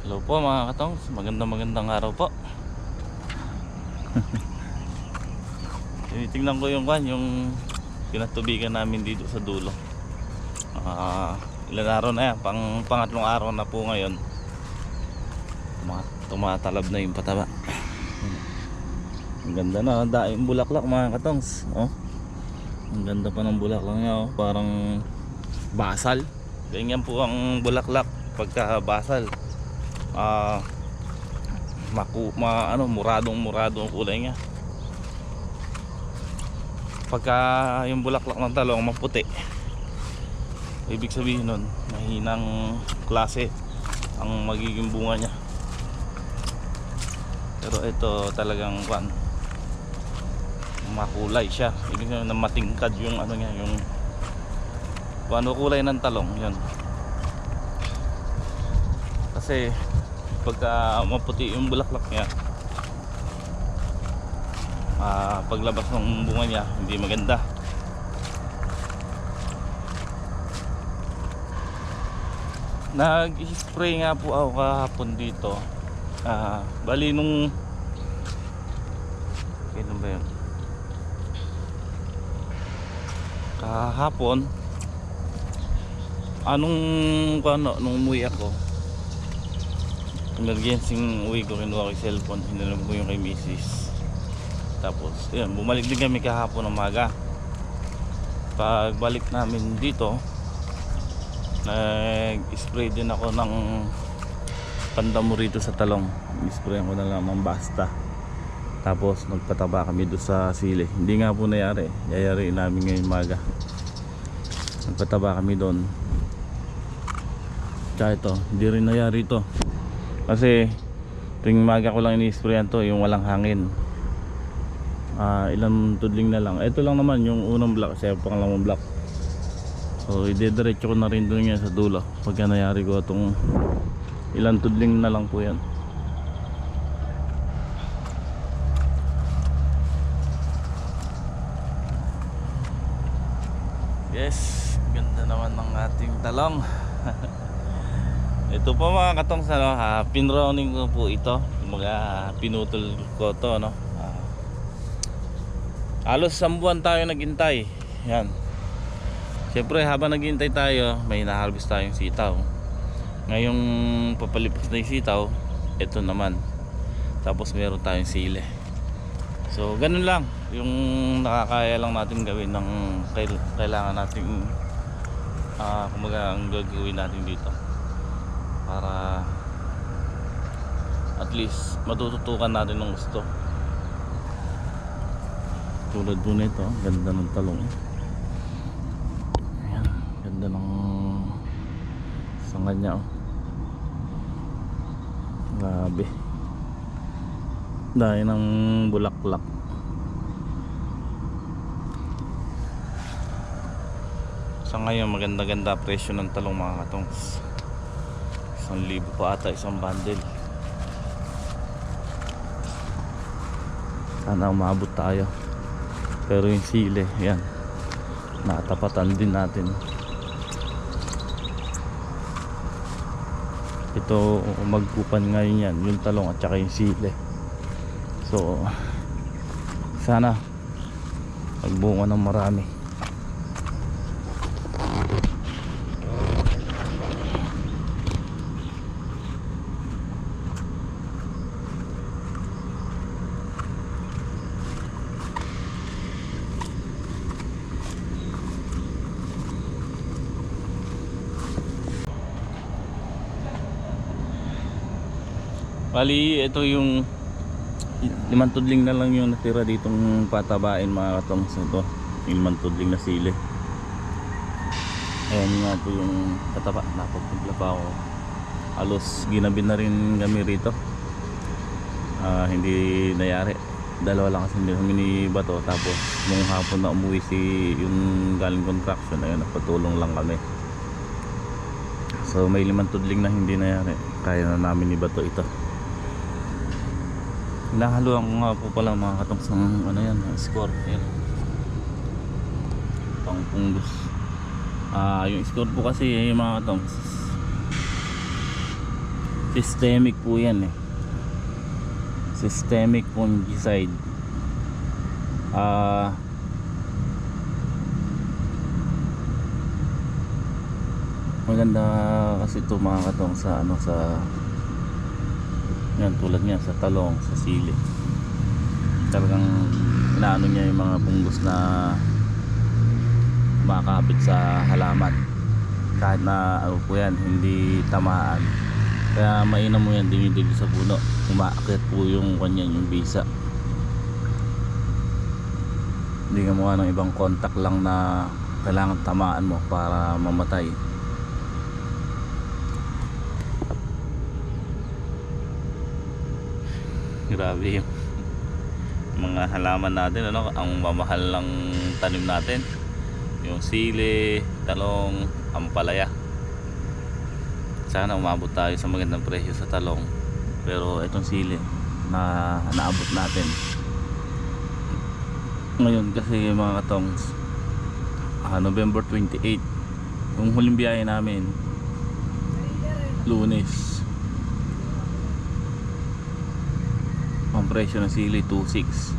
Hello po mga katongs, magandang araw po. Tinitingnan ko yung pinatubigan namin dito sa dulo. Ilan araw na yan, pangatlong araw na po ngayon. Tumatalab na yung pataba. Ang ganda na, daing bulaklak mga katongs. Ang ganda pa ng bulaklak niya, parang basal. Ganyan po ang bulaklak pagka basal. Muradong ang kulay niya. Pagka yung bulaklak ng talong maputi, ibig sabihin nun mahinang klase ang magiging bunga niya. Pero ito talagang makulay siya. Ibig sabihin na matingkad yung niya, yung kulay ng talong yun. Kasi pagka maputi yung bulaklak niya, paglabas ng bunga niya hindi maganda. Nag-spray nga po ako kahapon dito. Bali nung kailan ba yun? Kahapon nung umuwi ako, emergency uwi ko, kinuha ko yung cellphone, hinalam ko yung kay misis. Tapos yun, bumalik din kami kahapon ng maga. Pagbalik namin dito, nag-spray din ako ng pandamo rito sa talong. I-spray ko na lang ng basta. Tapos nagpataba kami doon sa sili. Hindi nga po nayari, yayari namin ngayong maga. Nagpataba kami doon. Tsaka ito, hindi rin nayari ito kasi tuwing maga ko lang ini-sprayan to, yung walang hangin. Ilang tudling na lang. Ito lang naman yung unang block, kasi pangalawang block. So idediretso ko na rin doon yan sa dulo pagka nayari ko itong ilang tudling na lang po yan. Yes, ganda naman ng ating talong. Ito po mga katongs, pinrowning ko po ito. Pinutol ko to, halos 10 buwan tayo naghintay. Yan. Siyempre habang naghintay tayo, may na-harvest tayong sitaw. Ngayong papalipas na yung sitaw, ito naman. Tapos meron tayong sili. So ganun lang yung nakakaya lang natin gawin ng kailangan natin, kumaga ang gagawin natin dito para at least matututukan natin ng gusto. Tulad po nito, ganda ng talong. Ayan, ganda ng sanga niya, grabe, dahil ng bulaklak. Sa ngayon maganda-ganda presyo ng talong mga katongs. 1,000 pa ata isang bundle. Sana umabot tayo. Pero yung sili, yan, natapatan din natin. Ito magkupan ngayon yan, yung talong at saka yung sili. So sana magbunga ng marami. Bali, ito yung 5 tudling na lang yung natira ditong patabain mga katongs. Ito yung 5 tudling na sili. Ayan nga po yung pataba. Napagpagla pa ako. Halos ginabi na rin kami rito. Hindi nayari. Dalawa lang kasi hindi kami ni Bato. Tapos nung hapon na umuwi yung galing contraction, ayun, napatulong lang kami. So may 5 tudling na hindi nayari. Kaya na namin ni Bato ito. Nahaluan ko nga po pala mga katongs ng scorpion, pang fungus. Yung score po kasi mga katongs, Systemic po yan eh. Systemic fungicide. Maganda kasi ito mga katong sa ano, sa yan, tulad niya sa talong, sa sili. Talagang inaano niya yung mga punggos na makakapit sa halaman. Kahit na ano po yan, hindi tamaan. Kaya mainam mo yan, dinidili sa puno. Umaakit po yung kanyan, yung bisa. Hindi ka mukha ng ibang contact lang na kailangan tamaan mo para mamatay. Grabe yung mga halaman natin, ano, ang mamahal ng tanim natin, yung sili, talong, ampalaya. Sana umabot tayo sa magandang presyo sa talong, pero itong sili na naabot natin ngayon kasi mga katongs, November 28 yung huling biyahe namin, Lunes. Ang presyo ng sili 2.6.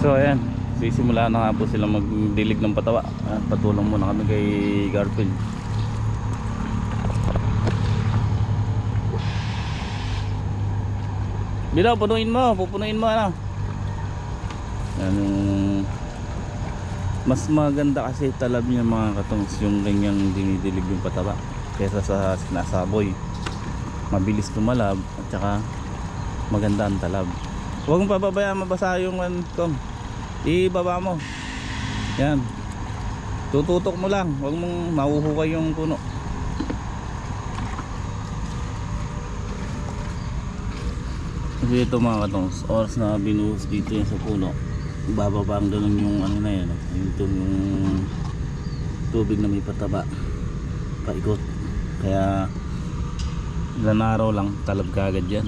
So ayan, sisimula na nga po sila magdilig ng patawa. Patulong muna kami kay Garfield. Bilaw, pupunuin mo ano. Yan, mas maganda kasi talab niya mga katongs yung ganyang dinidilig yung patawa kaysa sa sinasaboy. Mabilis tumalab at saka maganda ang talab. Huwag mong pababayaan mabasa yung kong. Ibaba mo. Yan. Tututok mo lang. Huwag mong mahuhukay yung puno. Kasi ito mga katongs, oras na binuhos dito yan sa puno, bababa ang ganun yung ano na yan, yung tubig na may pataba paikot. Kaya ilang araw lang talab kagad yan.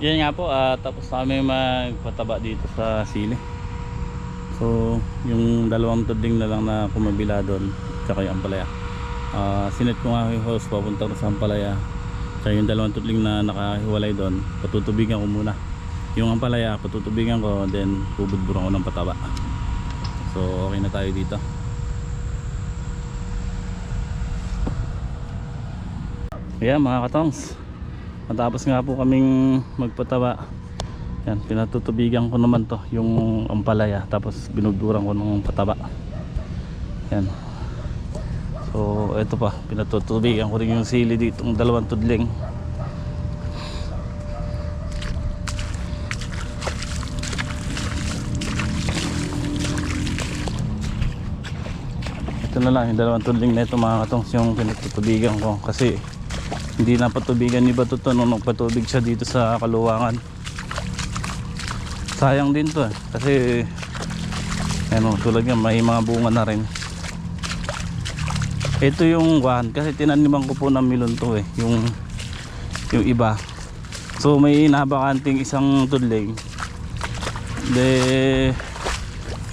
Yan nga po, tapos namin magpataba dito sa sili. So yung dalawang tudling na lang na kumabila doon, tsaka yung ampalaya, sinet ko nga yung hose papunta sa ampalaya. Tsaka yung dalawang tudling na nakahiwalay doon, patutubigan ko muna. Yung ampalaya patutubigan ko, then bubudburan ko ng pataba. So okay na tayo dito. Ayan mga katongs, matapos nga po kaming magpatawa, yan, pinatutubigan ko naman to yung ampalaya, tapos binudurang ko ng pataba. Yan. So ito pa, pinatutubigan ko rin yung sili dito, ng dalawang tudling. Ito na lang, yung dalawang tudling na ito mga katongs, yung pinatutubigan ko. Kasi hindi na patubigan ni Bato to nung nagpatubig siya dito sa Kaluwangan. Sayang din to kasi ano, tulad yan, may mga bunga na rin. Ito yung one, kasi tinaniman ko po ng milon to yung iba. So may nabakanting isang tudling.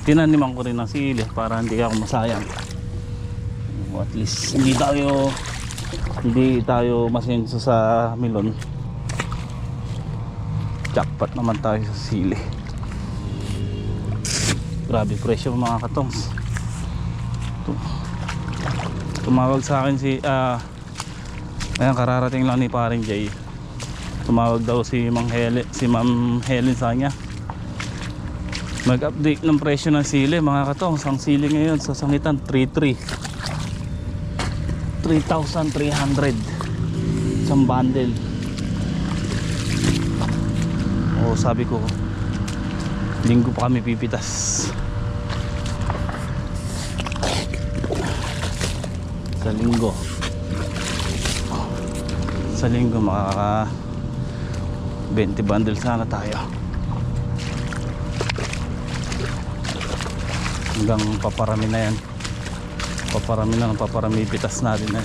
Tinaniman ko rin ng sili para hindi ako masayang. At least hindi tayo masenso sa milon. Jackpot naman tayo sa sili. Grabe presyo mga katongs. Tumawag sa akin ayan, kararating lang ni paring Jay. Tumawag daw si Ma'am Helen sa kanya. Mag-update ng presyo ng sili mga katongs. Ang sili ngayon sa sangitan 3,300 isang bundle. O sabi ko, linggo pa kami pipitas. Sa linggo makaka 20 bundle sana tayo. Hanggang paparami na yan. Paparami pitas natin na.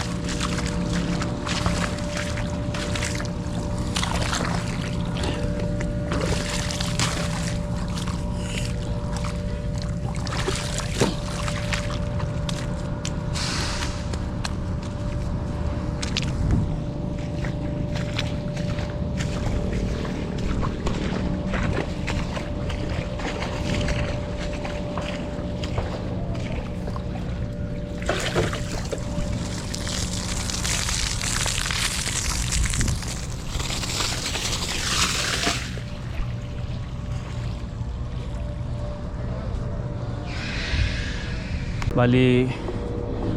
Bali,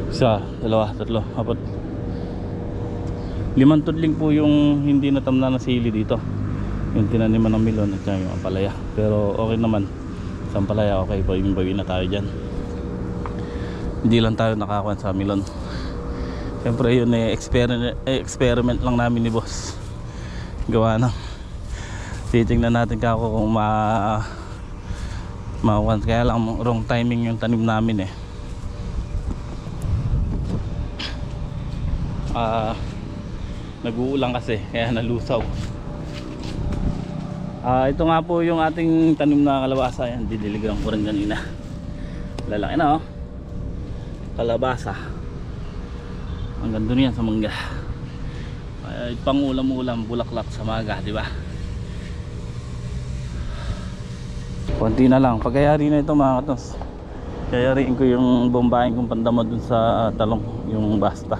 isa, dalawa, tatlo, apat, 5 tudling po yung hindi natamna na sili dito. Yung tinaniman ng milon at yung ampalaya. Pero okay naman, sa ampalaya okay po, yung bawi na tayo dyan. Hindi lang tayo nakakuha sa milon. Siyempre yun experiment lang namin ni boss. Gawa na, titingnan natin kako kung makuha. Kaya lang wrong timing yung tanim namin nag-uulang kasi kaya nalusaw. Ito nga po yung ating tanim na kalabasa. Yan, didiligan ko rin kanina. Lalaki na kalabasa. Ang ganda niyan sa mangga. Pang ulam-ulam, bulaklak sa maga, di ba? Konti na lang. Pagkayari na ito mga katos, kayariin ko yung bombahin kong pandamo dun sa talong, yung basta.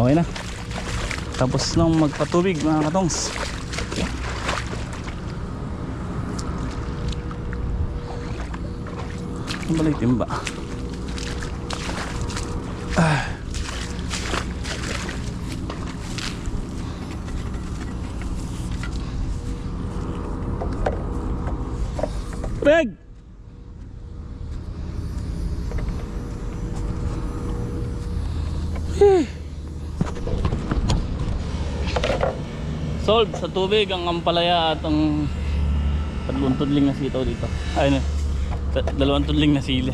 Okay na. Tapos nang magpatubig mga katongs. Ang balay timba. Reg! Solve sa tubig ang ampalaya at ang dalawang tudling na sitaw dito. Ay, dalawang tudling na sili.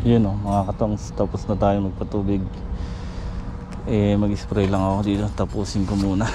Yun o mga katongs, tapos na tayo magpatubig. Mag-spray lang ako dito, tapusin ko muna.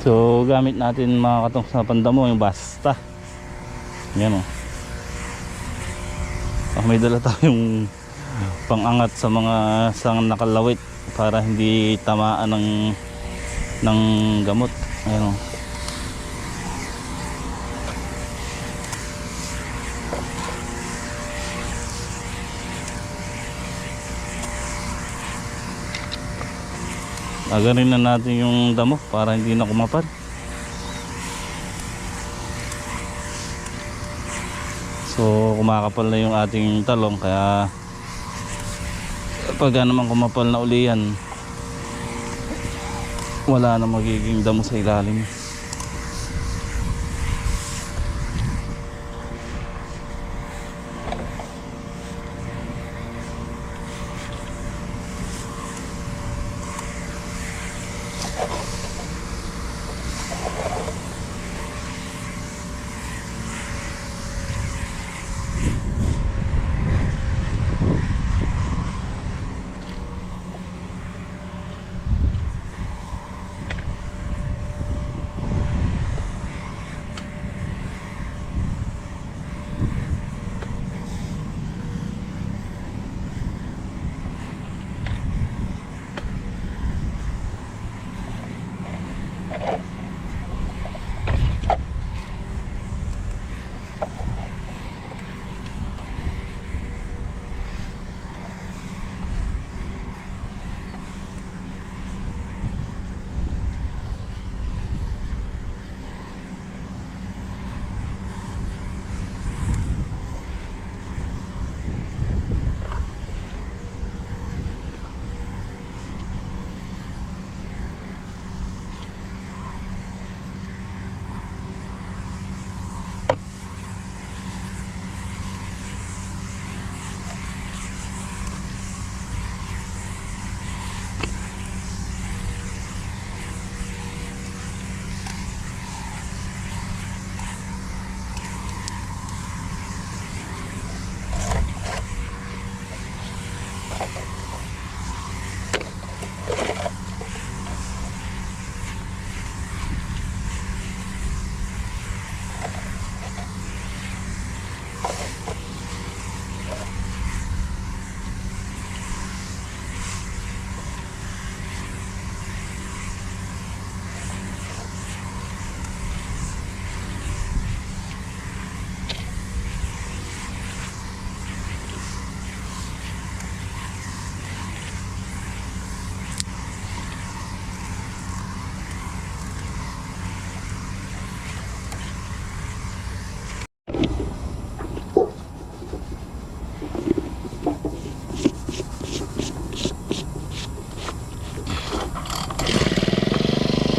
So gamit natin mga katong sa pandamo yung basta. Yan o. May dala tayong pangangat sa mga sang nakalawit para hindi tamaan ng gamot. Ayan o. Agarin na natin yung damo para hindi na kumapal. So kumakapal na yung ating talong, kaya pag naman kumapal na uli yan, wala na magiging damo sa ilalim.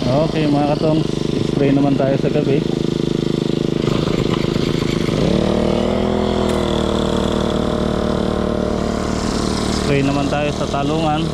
Okay mga katong, spray naman tayo sa gabi. Spray naman tayo sa talungan.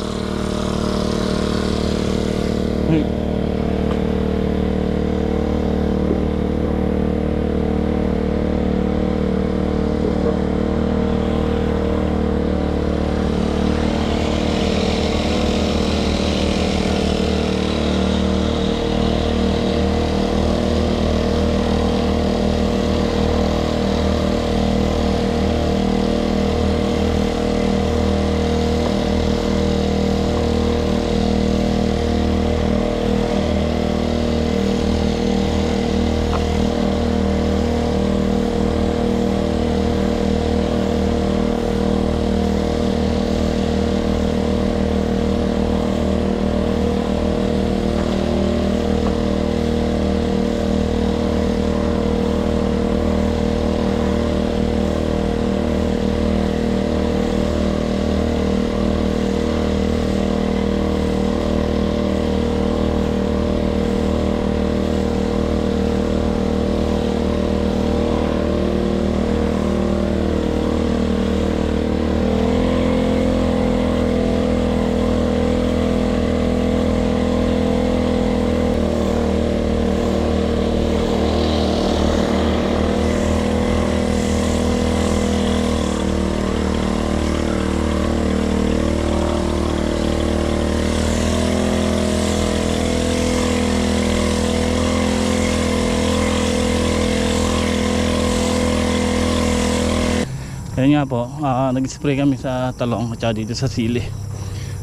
Ayun nga po, nag-spray kami sa talong at saka dito sa sili.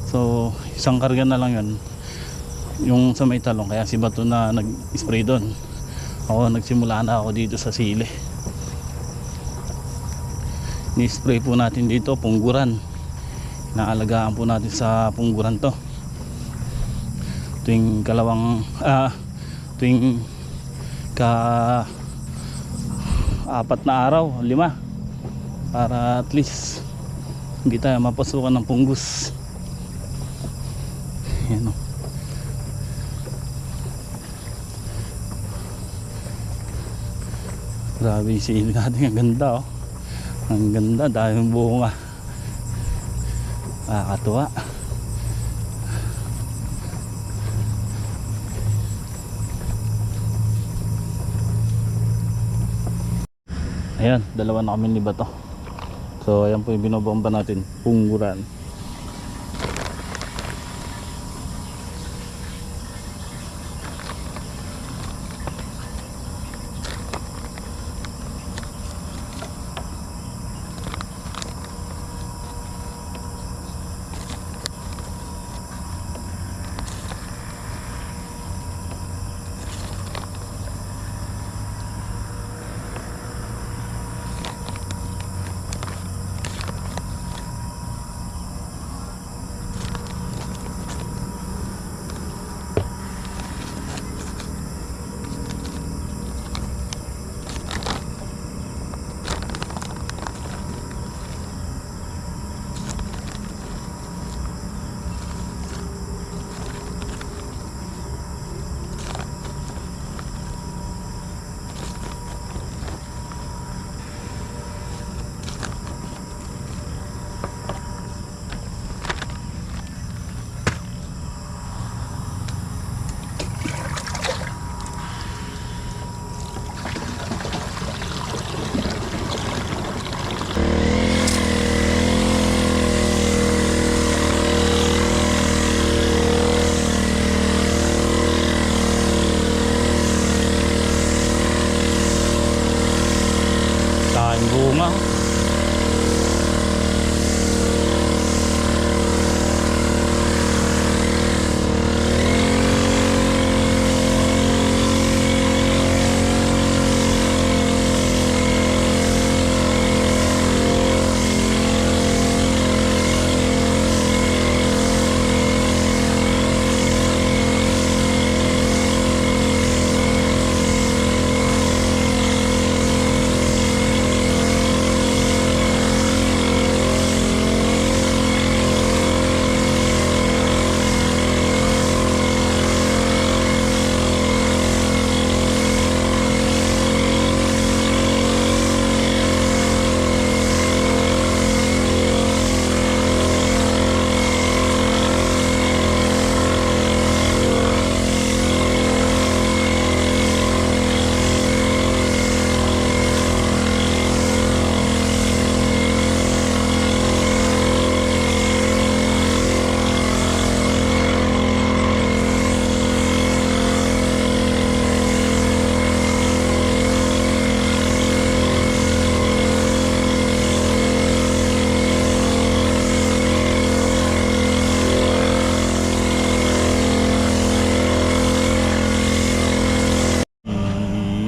So isang karga na lang yun, yung sa may talong, kaya si Bato na nag-spray doon. Ako nagsimula na ako dito sa sili. Ni-spray po natin dito pungguran. Naalagaan po natin sa pungguran to. Tuwing tuwing apat na araw, 5, para at least hindi tayo mapasukan ng punggus. Yan o. Grabe yung sili natin, ang ganda oh. Ang ganda, daming bunga. Nakakatuwa. Ayan, dalawa na kami ni Bato. So ayan po yung binobomba natin, pungguran. Bunga.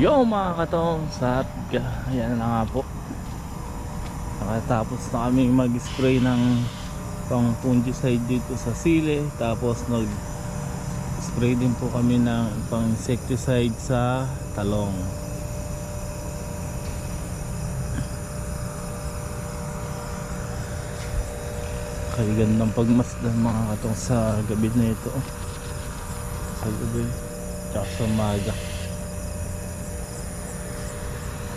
Yo mga katong sa ayan na nga po, nakatapos na kami mag-spray ng pang fungicide dito sa sili, tapos nag-spray din po kami ng pang insecticide sa talong. Kagandang pagmasdan mga katong sa gabi na ito, sa gabi tsaka sa umaga.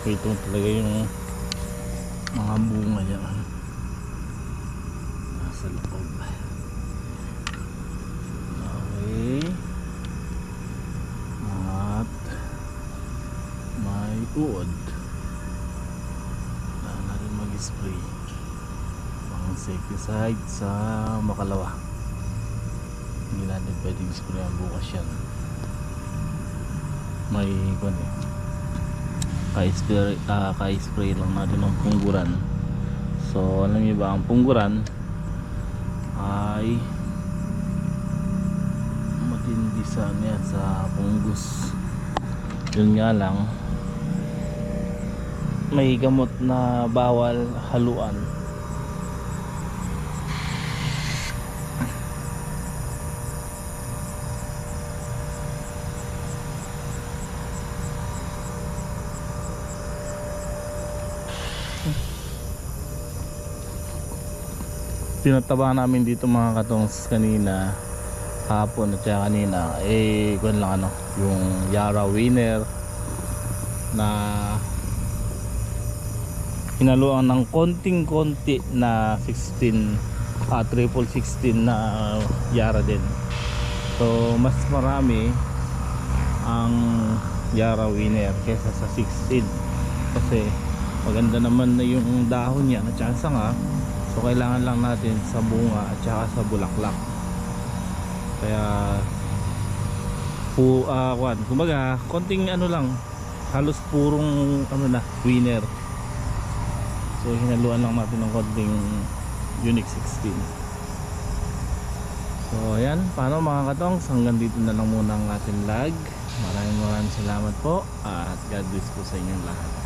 Ito talaga yung mga bunga niya nasa loob. Okay, at may uod na natin mag-spray pang insecticide sa makalawa. Hindi natin pwedeng spray ang bukas yan, may kone ka-spray lang natin ng pungguran So alam niyo ba, ang pungguran ay matindi sa niya sa punggus. Yun nga lang, may gamot na bawal haluan. Tinataba namin dito mga katongs kanina, hapon at saka kanina, kung lang ano, yung Yara Winner na hinaluan ng konting-konti na 16 triple 16 na Yara din. So mas marami ang Yara Winner kesa sa 16 kasi maganda naman na yung dahon niya at saka sanga. So kailangan lang natin sa bunga at saka sa bulaklak. Kaya kumbaga konting ano lang, halos purong ano na, winner. So hinaluan lang natin ng konting Unique 16. So ayan, paano mga katongs, hanggang dito na lang muna ang ating vlog. Maraming salamat po at God bless po sa inyong lahat.